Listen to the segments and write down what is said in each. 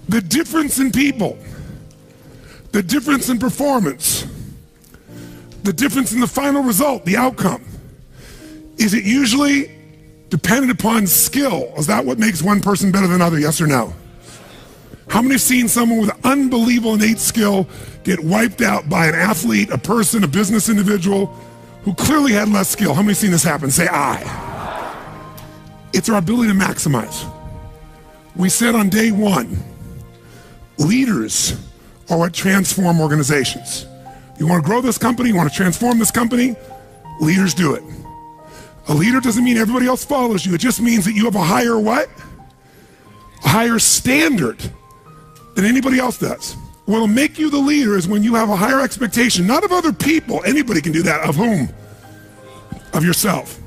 The difference in people, the difference in performance, the difference in the final result, the outcome, is it usually dependent upon skill? Is that what makes one person better than another, yes or no? How many have seen someone with unbelievable innate skill get wiped out by an athlete, a person, a business individual who clearly had less skill? How many have seen this happen? Say I. It's our ability to maximize. We said on day one, leaders are what transform organizations. You want to grow this company, you want to transform this company, leaders do it. A leader doesn't mean everybody else follows you. It just means that you have a higher what? A higher standard than anybody else does. What'll make you the leader is when you have a higher expectation, not of other people. Anybody can do that. Of whom? Of yourself.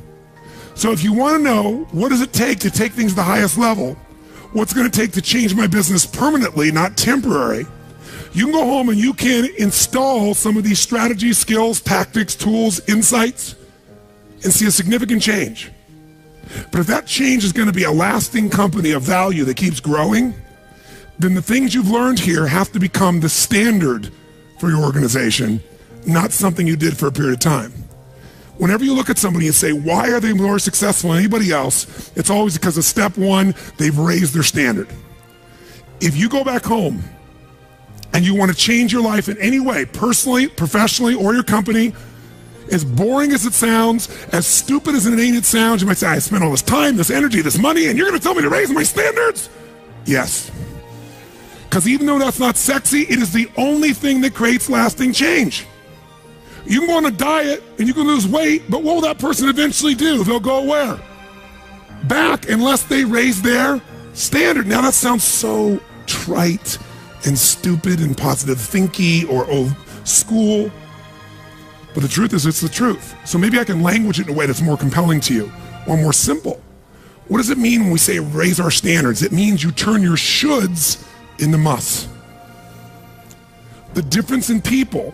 So if you want to know what does it take to take things to the highest level, what's going to take to change my business permanently, not temporary, you can go home and you can install some of these strategies, skills, tactics, tools, insights, and see a significant change. But if that change is going to be a lasting company of value that keeps growing, then the things you've learned here have to become the standard for your organization, not something you did for a period of time. Whenever you look at somebody and say, why are they more successful than anybody else? It's always because of step one, they've raised their standard. If you go back home and you want to change your life in any way, personally, professionally, or your company, as boring as it sounds, as stupid as it ain't it sounds, you might say, I spent all this time, this energy, this money, and you're going to tell me to raise my standards? Yes. Because even though that's not sexy, it is the only thing that creates lasting change. You can go on a diet and you can lose weight, but what will that person eventually do? They'll go where? Back, unless they raise their standard. Now that sounds so trite and stupid and positive thinky or old school, but the truth is it's the truth. So maybe I can language it in a way that's more compelling to you or more simple. What does it mean when we say raise our standards? It means you turn your shoulds into musts. The difference in people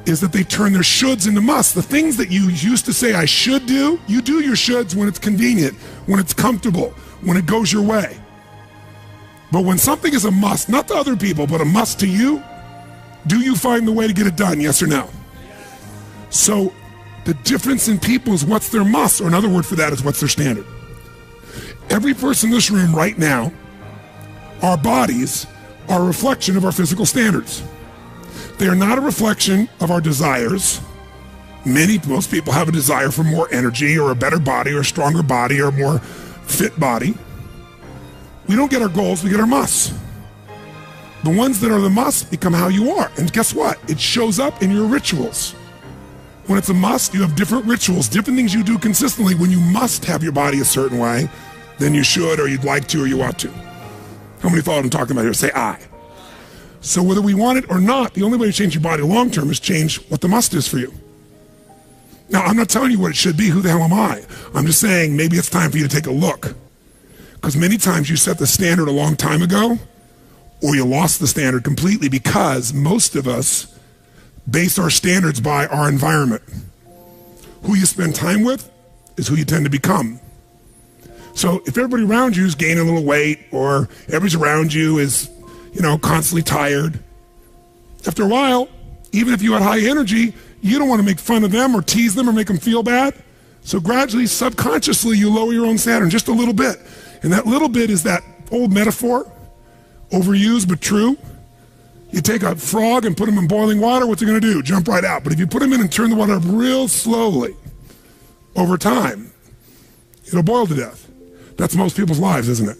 is that they turn their shoulds into musts. The things that you used to say I should do, you do your shoulds when it's convenient, when it's comfortable, when it goes your way. But when something is a must, not to other people, but a must to you, do you find the way to get it done, yes or no? So the difference in people is what's their must, or another word for that is what's their standard. Every person in this room right now, our bodies are a reflection of our physical standards. They are not a reflection of our desires. Most people have a desire for more energy or a better body or a stronger body or a more fit body. We don't get our goals, we get our musts. The ones that are the musts become how you are. And guess what? It shows up in your rituals. When it's a must, you have different rituals, different things you do consistently when you must have your body a certain way than you should or you'd like to or you ought to. How many follow what I'm talking about here? Say I. So whether we want it or not, the only way to change your body long term is change what the must is for you. Now, I'm not telling you what it should be. Who the hell am I? I'm just saying maybe it's time for you to take a look. Because many times you set the standard a long time ago, or you lost the standard completely because most of us base our standards by our environment. Who you spend time with is who you tend to become. So if everybody around you is gaining a little weight, or everybody around you is, constantly tired, after a while, even if you had high energy, you don't want to make fun of them or tease them or make them feel bad. So gradually, subconsciously, you lower your own standard just a little bit. And that little bit is that old metaphor, overused but true. You take a frog and put him in boiling water, what's it going to do? Jump right out. But if you put him in and turn the water up real slowly, over time, it'll boil to death. That's most people's lives, isn't it?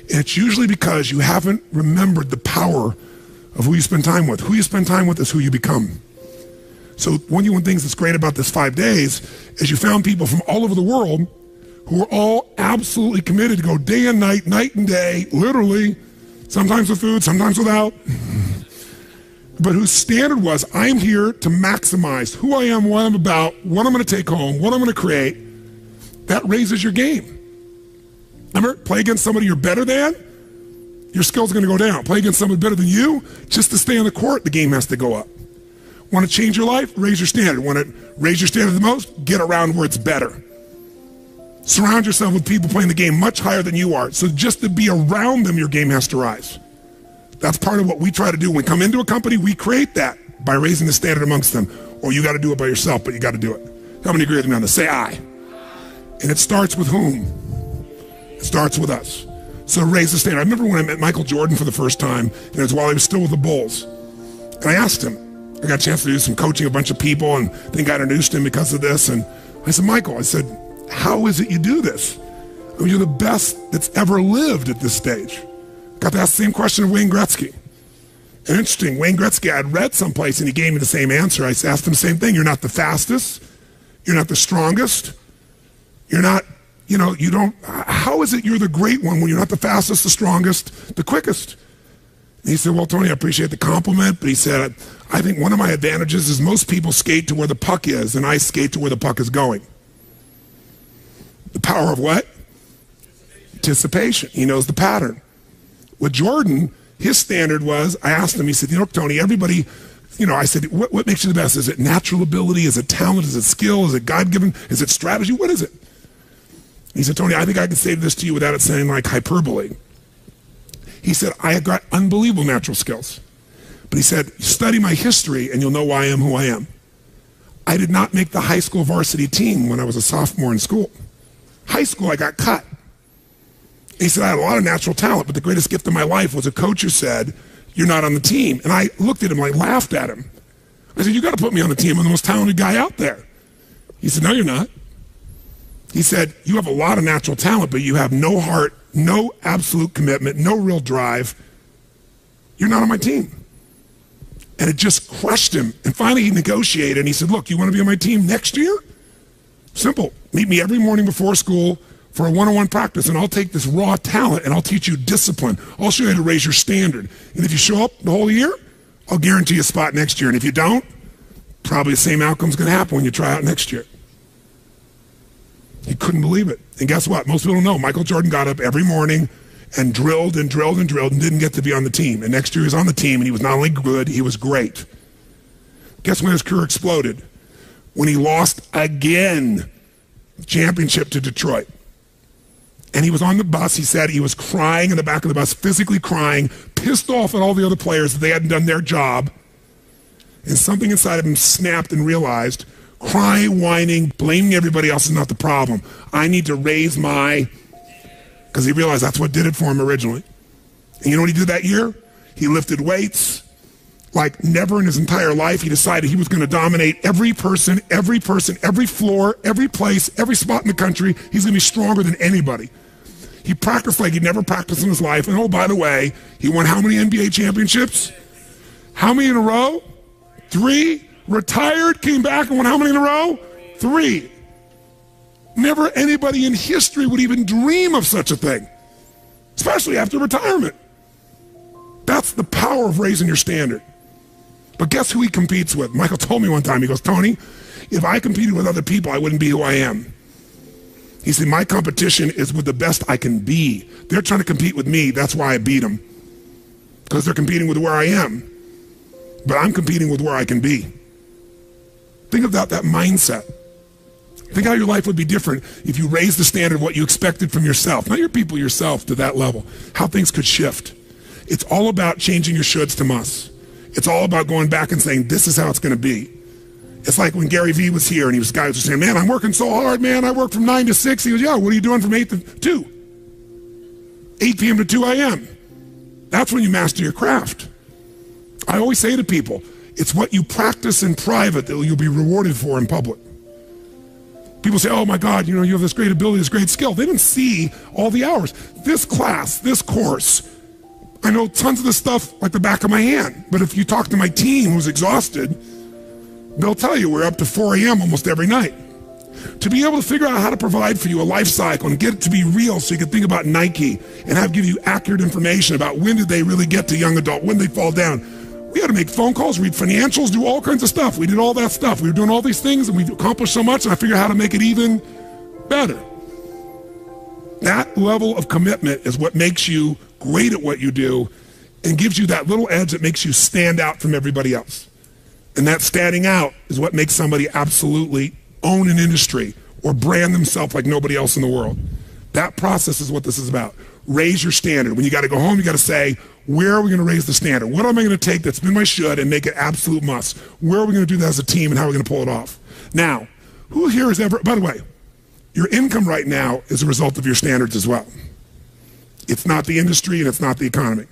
And it's usually because you haven't remembered the power of who you spend time with. Who you spend time with is who you become. So one of the things that's great about this 5 days is you found people from all over the world who are all absolutely committed to go day and night and day, literally, sometimes with food, sometimes without, but whose standard was, I'm here to maximize who I am, what I'm about, what I'm going to take home, what I'm going to create. That raises your game. Remember, play against somebody you're better than, your skills are going to go down. Play against somebody better than you, just to stay on the court, the game has to go up. Want to change your life? Raise your standard. Want to raise your standard the most? Get around where it's better. Surround yourself with people playing the game much higher than you are. So just to be around them, your game has to rise. That's part of what we try to do. When we come into a company, we create that by raising the standard amongst them. Or you got to do it by yourself, but you got to do it. How many agree with me on this? Say I. And it starts with whom? It starts with us. So raise the standard. I remember when I met Michael Jordan for the first time, and it was while he was still with the Bulls. And I asked him, I got a chance to do some coaching, a bunch of people, and I think I introduced him because of this. And I said, Michael, I said, how is it you do this? I mean, you're the best that's ever lived at this stage. Got to ask the same question of Wayne Gretzky. And interesting, Wayne Gretzky, I had read someplace and he gave me the same answer. I asked him the same thing. You're not the fastest. You're not the strongest. You're not, you don't, how is it you're the great one when you're not the fastest, the strongest, the quickest? And he said, well, Tony, I appreciate the compliment, but he said, I think one of my advantages is most people skate to where the puck is, and I skate to where the puck is going. The power of what? Anticipation. He knows the pattern. With Jordan, his standard was, I asked him, he said, Tony, everybody, I said, what makes you the best? Is it natural ability? Is it talent? Is it skill? Is it God-given? Is it strategy? What is it? He said, Tony, I think I can say this to you without it sounding like hyperbole. He said, I have got unbelievable natural skills. But he said, study my history and you'll know why I am who I am. I did not make the high school varsity team when I was a sophomore in school. High school, I got cut. He said, I had a lot of natural talent, but the greatest gift of my life was a coach who said, you're not on the team. And I looked at him, I laughed at him. I said, you got to put me on the team. I'm the most talented guy out there. He said, no, you're not. He said, you have a lot of natural talent, but you have no heart, no absolute commitment, no real drive. You're not on my team. And it just crushed him. And finally he negotiated and he said, look, you want to be on my team next year? Simple. Meet me every morning before school for a one-on-one practice, and I'll take this raw talent and I'll teach you discipline. I'll show you how to raise your standard. And if you show up the whole year, I'll guarantee you a spot next year. And if you don't, probably the same outcome's going to happen when you try out next year. He couldn't believe it. And guess what? Most people don't know. Michael Jordan got up every morning and drilled and drilled and drilled and didn't get to be on the team. And next year he was on the team, and he was not only good, he was great. Guess when his career exploded? When he lost again the championship to Detroit. And he was on the bus. He said he was crying in the back of the bus, physically crying, pissed off at all the other players that they hadn't done their job. And something inside of him snapped and realized, crying, whining, blaming everybody else is not the problem. I need to raise my... Because he realized that's what did it for him originally. And you know what he did that year? He lifted weights like never in his entire life. He decided he was going to dominate every person, every floor, every place, every spot in the country. He's going to be stronger than anybody. He practiced like he'd never practiced in his life. And oh, by the way, he won how many NBA championships? How many in a row? 3. Retired, came back and won how many in a row? 3. Never anybody in history would even dream of such a thing, especially after retirement. That's the power of raising your standard. But guess who he competes with? Michael told me one time, he goes, Tony, if I competed with other people, I wouldn't be who I am. He said, my competition is with the best I can be. They're trying to compete with me. That's why I beat them. Because they're competing with where I am. But I'm competing with where I can be. Think about that mindset. Think how your life would be different if you raised the standard of what you expected from yourself, not your people, yourself, to that level. How things could shift. It's all about changing your shoulds to musts. It's all about going back and saying, this is how it's going to be. It's like when Gary Vee was here and he was guys were saying, man, I'm working so hard, man. I work from 9 to 6. He goes, yeah, what are you doing from 8 to 2? 8 p.m. to 2 a.m. That's when you master your craft. I always say to people, it's what you practice in private that you'll be rewarded for in public. People say, oh my God, you have this great ability, this great skill. They didn't see all the hours. This class, this course, I know tons of the stuff like the back of my hand. But if you talk to my team who's exhausted, they'll tell you we're up to 4 a.m. almost every night. To be able to figure out how to provide for you a life cycle and get it to be real so you can think about Nike and give you accurate information about when did they really get to young adult, when they fall down. We had to make phone calls, read financials, do all kinds of stuff. We did all that stuff. We were doing all these things and we've accomplished so much, and I figured out how to make it even better. That level of commitment is what makes you great at what you do and gives you that little edge that makes you stand out from everybody else. And that standing out is what makes somebody absolutely own an industry or brand themselves like nobody else in the world. That process is what this is about. raise your standard. When you got to go home, you got to say, where are we going to raise the standard? What am I going to take that's been my should and make it absolute must? Where are we going to do that as a team, and how are we going to pull it off? Now, who here has ever, by the way, your income right now is a result of your standards as well. It's not the industry and it's not the economy.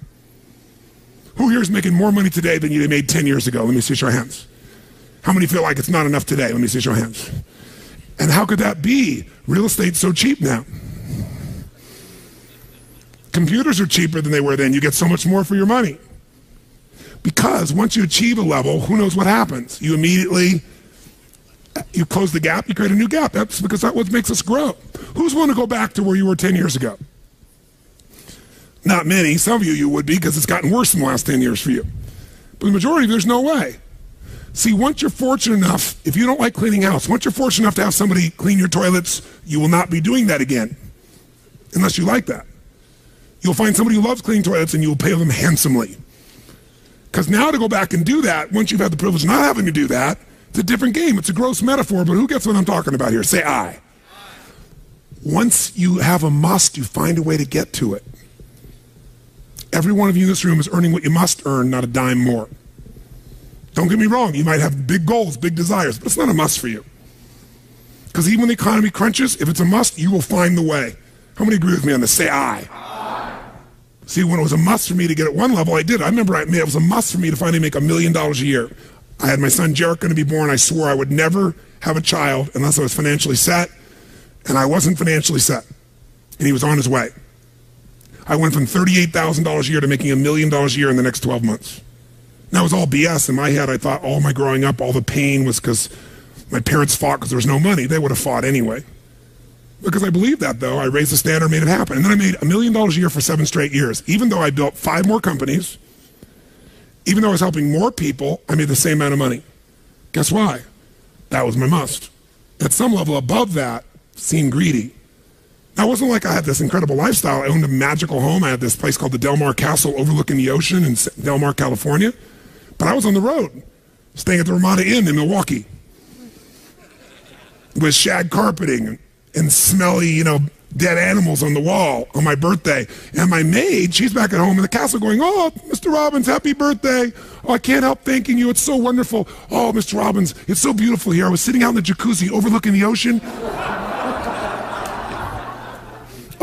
Who here is making more money today than you made 10 years ago? Let me see your hands. How many feel like it's not enough today? Let me see your hands. And how could that be? Real estate's so cheap now. Computers are cheaper than they were then. You get so much more for your money. Because once you achieve a level, who knows what happens? You immediately, you close the gap, you create a new gap. That's because that's what makes us grow. Who's willing to go back to where you were 10 years ago? Not many. Some of you would be, because it's gotten worse in the last 10 years for you. But the majority, there's no way. See, once you're fortunate enough, if you don't like cleaning house, once you're fortunate enough to have somebody clean your toilets, you will not be doing that again, unless you like that. You'll find somebody who loves cleaning toilets and you'll pay them handsomely. Because now to go back and do that, once you've had the privilege of not having to do that, it's a different game. It's a gross metaphor, but who gets what I'm talking about here? Say I. Once you have a must, you find a way to get to it. Every one of you in this room is earning what you must earn, not a dime more. Don't get me wrong, you might have big goals, big desires, but it's not a must for you. Because even when the economy crunches, if it's a must, you will find the way. How many agree with me on this? Say I. See, when it was a must for me to get at one level, I did. I remember it was a must for me to finally make $1 million a year. I had my son Jarek going to be born. I swore I would never have a child unless I was financially set, and I wasn't financially set, and he was on his way. I went from $38,000 a year to making $1 million a year in the next 12 months. And that was all BS. In my head, I thought all my growing up, all the pain was because my parents fought because there was no money. They would have fought anyway. Because I believed that, though, I raised the standard, made it happen. And then I made $1 million a year for 7 straight years. Even though I built 5 more companies, even though I was helping more people, I made the same amount of money. Guess why? That was my must. At some level above that, seemed greedy. Now, it wasn't like I had this incredible lifestyle. I owned a magical home. I had this place called the Del Mar Castle overlooking the ocean in Del Mar, California. But I was on the road, staying at the Ramada Inn in Milwaukee with shag carpeting and smelly, dead animals on the wall on my birthday. And my maid, she's back at home in the castle going, "Oh, Mr. Robbins, happy birthday. Oh, I can't help thanking you. It's so wonderful. Oh, Mr. Robbins, it's so beautiful here. I was sitting out in the jacuzzi overlooking the ocean.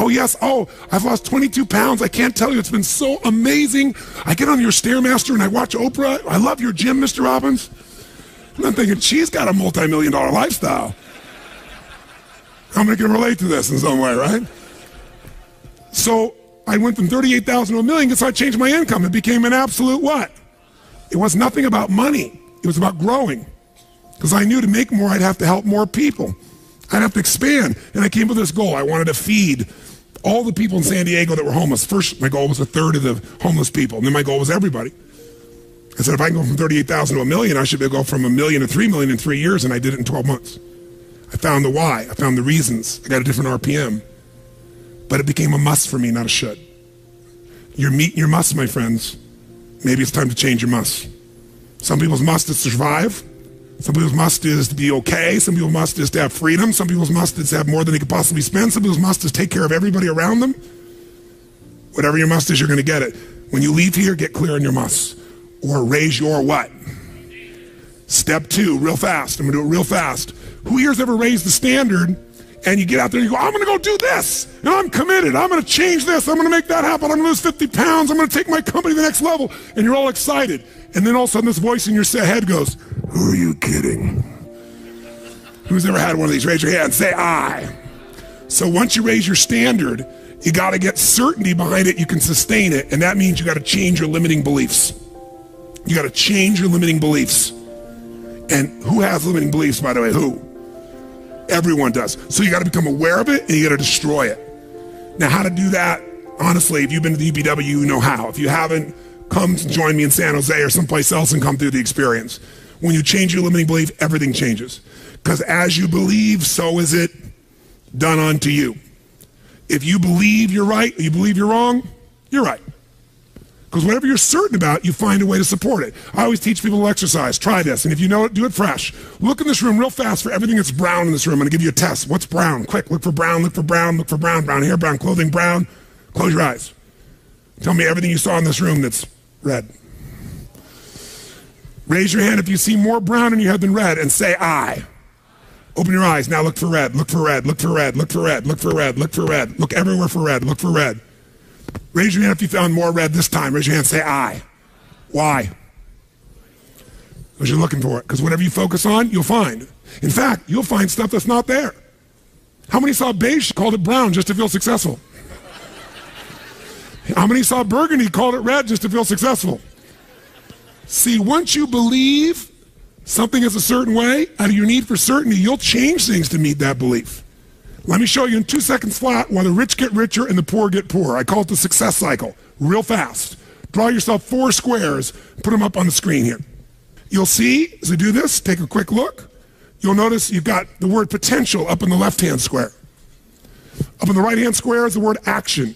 Oh, yes. Oh, I've lost 22 pounds. I can't tell you. It's been so amazing. I get on your Stairmaster and I watch Oprah. I love your gym, Mr. Robbins." And I'm thinking, she's got a multi-million-dollar lifestyle. How many can relate to this in some way, right? So I went from 38,000 to $1 million, so I changed my income. It became an absolute what? It was nothing about money. It was about growing. Because I knew to make more, I'd have to help more people. I'd have to expand. And I came with this goal. I wanted to feed all the people in San Diego that were homeless. First, my goal was 1/3 of the homeless people. And then my goal was everybody. I said, if I can go from 38,000 to $1 million, I should be able to go from $1 million to $3 million in 3 years. And I did it in 12 months. I found the why. I found the reasons. I got a different RPM. But it became a must for me, not a should. You're meeting your must, my friends. Maybe it's time to change your must. Some people's must is to survive. Some people's must is to be okay. Some people's must is to have freedom. Some people's must is to have more than they could possibly spend. Some people's must is take care of everybody around them. Whatever your must is, you're going to get it. When you leave here, get clear on your must. Or raise your what? Step 2, real fast. I'm going to do it real fast. Who here's ever raised the standard and you get out there and you go, I'm going to go do this. And I'm committed. I'm going to change this. I'm going to make that happen. I'm going to lose 50 pounds. I'm going to take my company to the next level. And you're all excited. And then all of a sudden this voice in your head goes, who are you kidding? Who's ever had one of these? Raise your hand. Say I. So once you raise your standard, you got to get certainty behind it. You can sustain it. And that means you got to change your limiting beliefs. You got to change your limiting beliefs. And who has limiting beliefs, by the way? Who? Everyone does. So you got to become aware of it and you got to destroy it. Now, how to do that? Honestly, if you've been to the UPW, you know how. If you haven't, come join me in San Jose or someplace else and come through the experience. When you change your limiting belief, everything changes. Because as you believe, so is it done unto you. If you believe you're right, or you believe you're wrong, you're right. Because whatever you're certain about, you find a way to support it. I always teach people to exercise. Try this. And if you know it, do it fresh. Look in this room real fast for everything that's brown in this room. I'm going to give you a test. What's brown? Quick, look for brown, look for brown, look for brown. Brown hair, brown clothing, brown. Close your eyes. Tell me everything you saw in this room that's red. Raise your hand if you see more brown in your head than red and say I. Open your eyes. Now look for red. Look for red. Look for red. Look for red. Look for red. Look for red. Look everywhere for red. Look for red. Raise your hand if you found more red this time. Raise your hand. Say I. Why? Because you're looking for it. Because whatever you focus on, you'll find. In fact, you'll find stuff that's not there. How many saw beige, called it brown just to feel successful? How many saw burgundy, called it red just to feel successful? See, once you believe something is a certain way, out of your need for certainty, you'll change things to meet that belief. Let me show you in 2 seconds flat why the rich get richer and the poor get poorer. I call it the success cycle, real fast. Draw yourself 4 squares, put them up on the screen here. You'll see, as I do this, take a quick look. You'll notice you've got the word potential up in the left-hand square. Up in the right-hand square is the word action.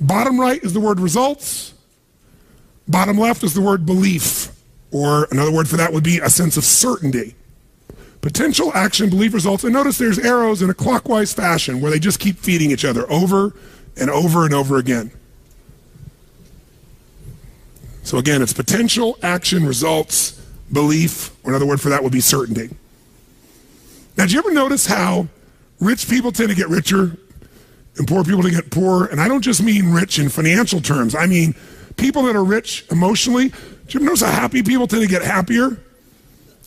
Bottom right is the word results. Bottom left is the word belief, or another word for that would be a sense of certainty. Potential, action, belief, results. And notice there's arrows in a clockwise fashion where they just keep feeding each other over and over and over again. So again, it's potential, action, results, belief, or another word for that would be certainty. Now, do you ever notice how rich people tend to get richer and poor people to get poorer? And I don't just mean rich in financial terms. I mean people that are rich emotionally. Do you ever notice how happy people tend to get happier?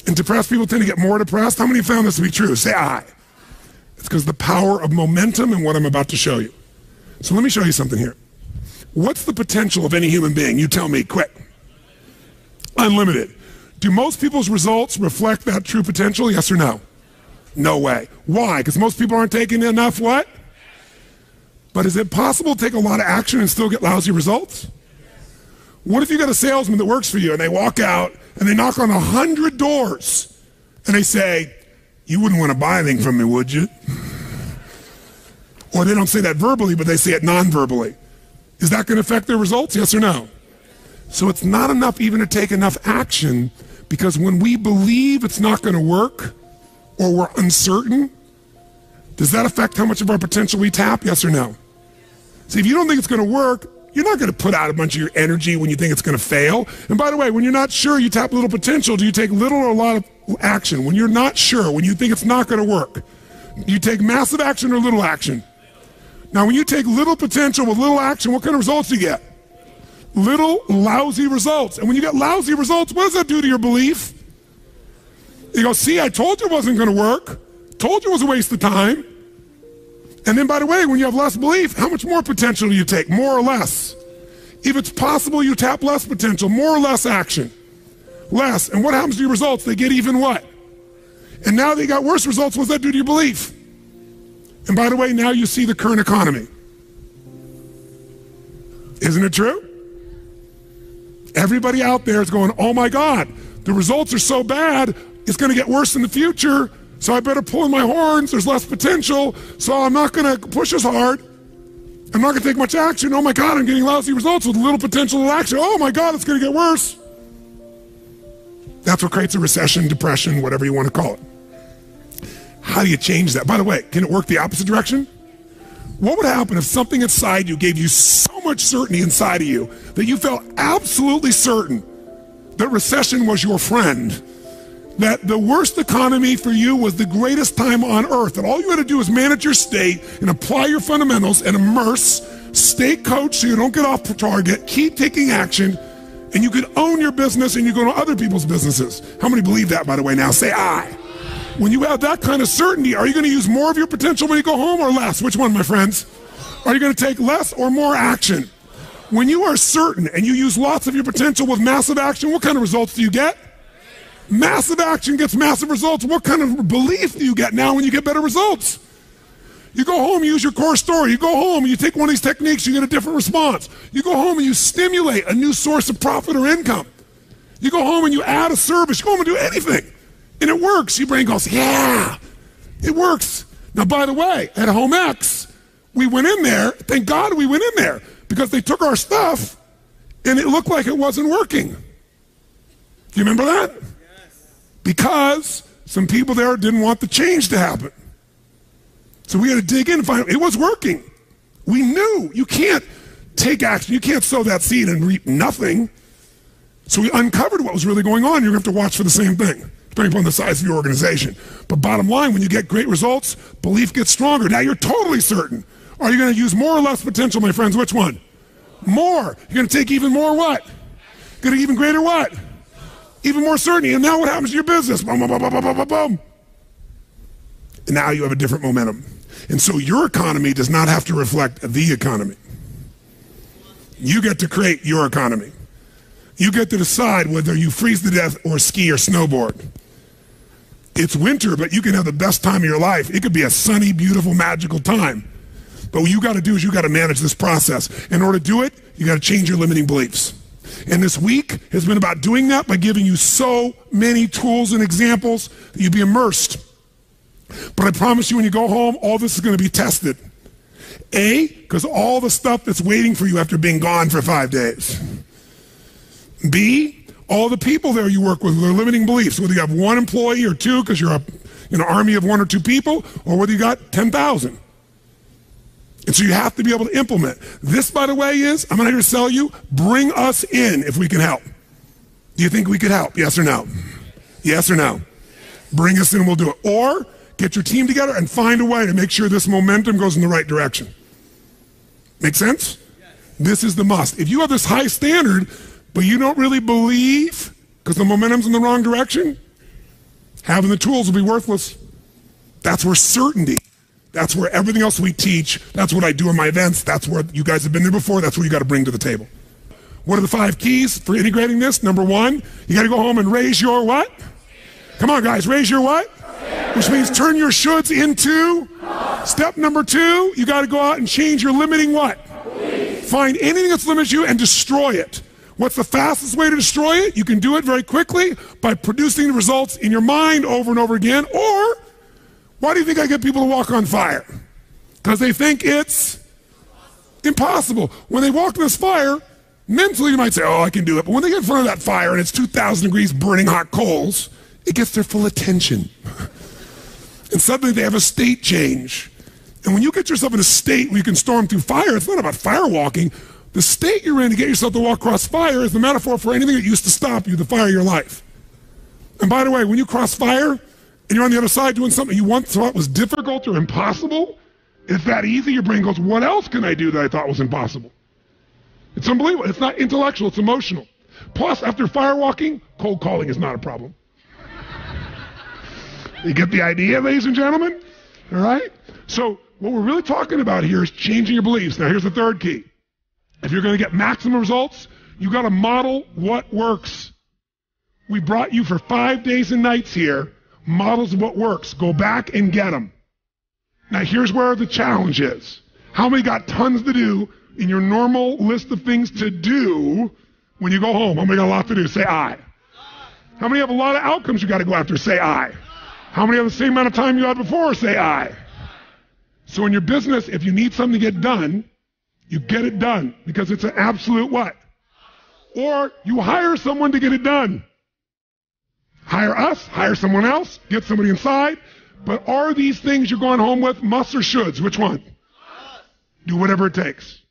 And depressed people tend to get more depressed? How many found this to be true? Say I. It's because the power of momentum and what I'm about to show you. So let me show you something here. What's the potential of any human being? You tell me, quick. Unlimited. Do most people's results reflect that true potential? Yes or no? No way. Why? Because most people aren't taking enough what? But is it possible to take a lot of action and still get lousy results? What if you got a salesman that works for you and they walk out and they knock on 100 doors and they say, you wouldn't want to buy anything from me, would you? Or they don't say that verbally, but they say it non-verbally. Is that going to affect their results? Yes or no? So it's not enough even to take enough action, because when we believe it's not going to work or we're uncertain, does that affect how much of our potential we tap? Yes or no? See, if you don't think it's going to work, you're not going to put out a bunch of your energy when you think it's going to fail. And by the way, when you're not sure, you tap little potential. Do you take little or a lot of action? When you're not sure, when you think it's not going to work, do you take massive action or little action? Now, when you take little potential with little action, what kind of results do you get? Little lousy results. And when you get lousy results, what does that do to your belief? You go, see, I told you it wasn't going to work. Told you it was a waste of time. And then, by the way, when you have less belief, how much more potential do you take? More or less? If it's possible, you tap less potential, more or less action. Less. And what happens to your results? They get even what? And now they got worse results. What does that do to your belief? And by the way, now you see the current economy. Isn't it true? Everybody out there is going, oh my God, the results are so bad, it's going to get worse in the future, so I better pull in my horns, there's less potential, so I'm not going to push as hard. I'm not going to take much action. Oh my God, I'm getting lousy results with little potential action. Oh my God, it's going to get worse. That's what creates a recession, depression, whatever you want to call it. How do you change that? By the way, can it work the opposite direction? What would happen if something inside you gave you so much certainty inside of you that you felt absolutely certain that recession was your friend, that the worst economy for you was the greatest time on earth, that all you had to do was manage your state and apply your fundamentals and immerse, stay coached so you don't get off target, keep taking action, and you could own your business and you go to other people's businesses? How many believe that, by the way? Now say I. When you have that kind of certainty, are you going to use more of your potential when you go home or less? Which one, my friends? Are you going to take less or more action? When you are certain and you use lots of your potential with massive action, what kind of results do you get? Massive action gets massive results. What kind of belief do you get now when you get better results? You go home, you use your core story. You go home and you take one of these techniques, you get a different response. You go home and you stimulate a new source of profit or income. You go home and you add a service. You go home and do anything. And it works. Your brain goes, yeah, it works. Now, by the way, at Home X, we went in there. Thank God we went in there, because they took our stuff and it looked like it wasn't working. Do you remember that? Yes. Because some people there didn't want the change to happen. So we had to dig in and find out it was working. We knew you can't take action. You can't sow that seed and reap nothing. So we uncovered what was really going on. You're going to have to watch for the same thing, depending upon the size of your organization. But bottom line, when you get great results, belief gets stronger. Now you're totally certain. Are you going to use more or less potential, my friends? Which one? More. You're going to take even more what? Going to even greater what? Even more certainty. And now what happens to your business? Boom, boom, boom, boom, boom, boom, boom. And now you have a different momentum. And so your economy does not have to reflect the economy. You get to create your economy. You get to decide whether you freeze to death or ski or snowboard. It's winter, but you can have the best time of your life. It could be a sunny, beautiful, magical time. But what you got to do is you got to manage this process. In order to do it, you got to change your limiting beliefs. And this week has been about doing that by giving you so many tools and examples that you'd be immersed. But I promise you, when you go home, all this is going to be tested. A, because all the stuff that's waiting for you after being gone for 5 days. B, all the people there you work with, their limiting beliefs, whether you have one employee or two because you're an army of 1 or 2 people, or whether you got 10,000. And so you have to be able to implement. This, by the way, I'm not here to sell you, bring us in if we can help. Do you think we could help? Yes or no? Yes or no? Bring us in and we'll do it. Or get your team together and find a way to make sure this momentum goes in the right direction. Make sense? Yes. This is the must. If you have this high standard, but you don't really believe because the momentum's in the wrong direction, having the tools will be worthless. That's where certainty, that's where everything else we teach, that's what I do in my events, that's where you guys have been there before, that's what you got to bring to the table. What are the 5 keys for integrating this? Number 1, you got to go home and raise your what? Come on, guys, raise your what? Which means turn your shoulds into. Step number 2, you got to go out and change your limiting what? Find anything that's limiting you and destroy it. What's the fastest way to destroy it? You can do it very quickly by producing the results in your mind over and over again. Or, why do you think I get people to walk on fire? Because they think it's impossible. When they walk in this fire, mentally you might say, oh, I can do it. But when they get in front of that fire and it's 2,000 degrees burning hot coals, it gets their full attention. And suddenly they have a state change. And when you get yourself in a state where you can storm through fire, it's not about fire walking. The state you're in to get yourself to walk across fire is the metaphor for anything that used to stop you, the fire of your life. And by the way, when you cross fire and you're on the other side doing something you once thought was difficult or impossible, it's that easy, your brain goes, what else can I do that I thought was impossible? It's unbelievable. It's not intellectual, it's emotional. Plus, after fire walking, cold calling is not a problem. You get the idea, ladies and gentlemen? All right? So what we're really talking about here is changing your beliefs. Now, here's the 3rd key. If you're going to get maximum results, you got to model what works. We brought you for 5 days and nights here, models of what works. Go back and get them. Now, here's where the challenge is. How many got tons to do in your normal list of things to do when you go home? How many got a lot to do? Say aye. How many have a lot of outcomes you got to go after? Say aye. How many have the same amount of time you had before? Say aye. So in your business, if you need something to get done, you get it done because it's an absolute what? Or you hire someone to get it done. Hire us, hire someone else, get somebody inside. But are these things you're going home with musts or shoulds? Which one? Do whatever it takes.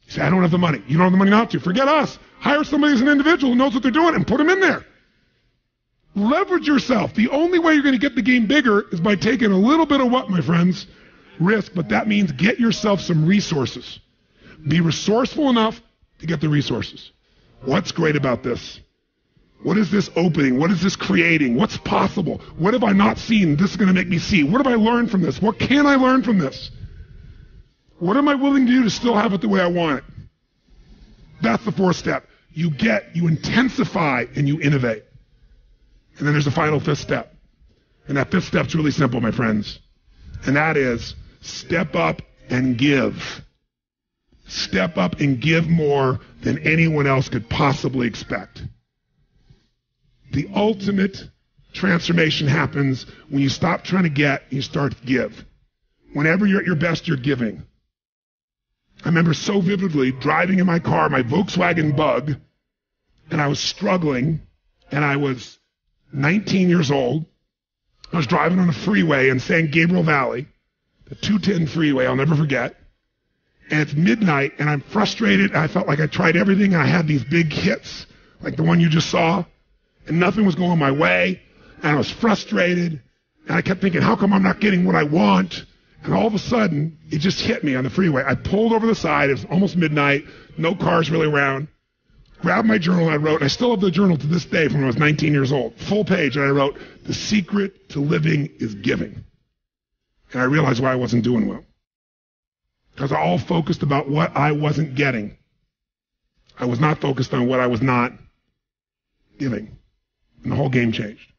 You say, I don't have the money. You don't have the money not to. Forget us. Hire somebody as an individual who knows what they're doing and put them in there. Leverage yourself. The only way you're going to get the game bigger is by taking a little bit of what, my friends? Risk, but that means get yourself some resources. Be resourceful enough to get the resources. What's great about this? What is this opening? What is this creating? What's possible? What have I not seen? This is going to make me see. What have I learned from this? What can I learn from this? What am I willing to do to still have it the way I want it? That's the 4th step. You intensify, and you innovate. And then there's the final 5th step. And that 5th step's really simple, my friends. And that is step up and give. Step up and give more than anyone else could possibly expect. The ultimate transformation happens when you stop trying to get and you start to give. Whenever you're at your best, you're giving. I remember so vividly driving in my car, my Volkswagen Bug, and I was struggling, and I was 19 years old. I was driving on a freeway in San Gabriel Valley, the 210 freeway, I'll never forget. And it's midnight, and I'm frustrated. I felt like I tried everything, and I had these big hits, like the one you just saw, and nothing was going my way, and I was frustrated, and I kept thinking, how come I'm not getting what I want? And all of a sudden, it just hit me on the freeway. I pulled over the side. It was almost midnight, no cars really around, grabbed my journal, and I wrote, I still have the journal to this day from when I was 19 years old, full page, and I wrote, the secret to living is giving. And I realized why I wasn't doing well. Because I all focused about what I wasn't getting. I was not focused on what I was not giving. And the whole game changed.